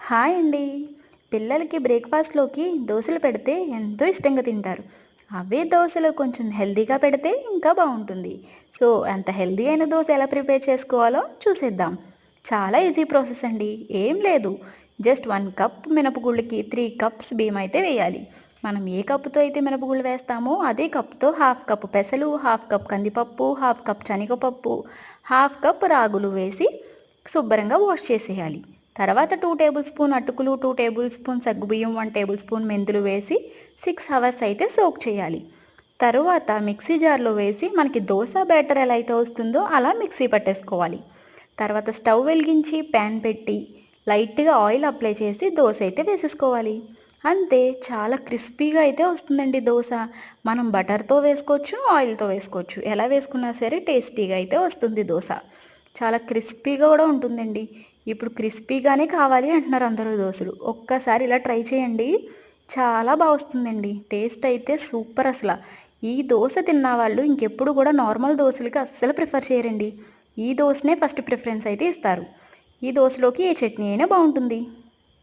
Hi అండి. పిల్లలకి బ్రేక్‌ఫాస్ట్‌లోకి దోసలు పెడితే ఎంతో ఇష్టంగా తింటారు. అవే దోసలు కొంచెం హెల్తీగా పెడితే ఇంకా బావుంటుంది. సో, అంత హెల్తీ అయిన దోస ఎలా ప్రిపేర్ చేసుకోవాలో చూసేద్దాం. చాలా ఈజీ ప్రాసెస్ అండి. ఏం లేదు. జస్ట్ 1 కప్ మినపగుళ్ళకి 3 కప్స్ బియ్యం అయితే వేయాలి. మనం ఏ కప్పుతో అయితే మినపగుళ్ళు వేస్తామో అదే కప్‌తో హాఫ్ కప్ పెసలు, హాఫ్ కప్ కందిపప్పు, హాఫ్ కప్ శనగపప్పు, హాఫ్ కప్ రాగులు వేసి శుభ్రంగా వాష్ చేసేయాలి. తర్వాత 2 టేబుల్ స్పూన్ అటుకులు, 2 టేబుల్ స్పూన్ సగ్గుబియ్యం, 1 టేబుల్ స్పూన్ మెంతులు వేసి 6 అవర్స్ అయితే సోక్ చేయాలి. తరువాత మిక్సీ జార్‌లో వేసి మనకి దోస బ్యాటర్ ఎలా అయితే వస్తుందో అలా మిక్సీ పట్టేసుకోవాలి. తర్వాత స్టవ్ వెలిగించి ప్యాన్ పెట్టి లైట్‌గా ఆయిల్ అప్లై చేసి దోస అయితే వేసేసుకోవాలి. అంతే, చాలా క్రిస్పీగా అయితే వస్తుందండి దోస. మనం బటర్‌తో వేసుకోవచ్చు, ఆయిల్‌తో వేసుకోవచ్చు. ఎలా వేసుకున్నా సరే టేస్టీగా అయితే వస్తుంది దోస. చాలా క్రిస్పీగా కూడా ఉంటుందండి. ఇప్పుడు క్రిస్పీగానే కావాలి అంటున్నారు అందరూ దోసలు. ఒక్కసారి ఇలా ట్రై చేయండి. చాలా బా వస్తుందండి. టేస్ట్ అయితే సూపర్ అసల. ఈ దోస తిన్న వాళ్ళు ఇంకెప్పుడు కూడా నార్మల్ దోసలకి అస్సలు ప్రిఫర్ చేయరండి. ఈ దోసనే ఫస్ట్ ప్రిఫరెన్స్ అయితే ఇస్తారు. ఈ దోసలోకి ఏ చట్నీ అయినా బావుంటుంది.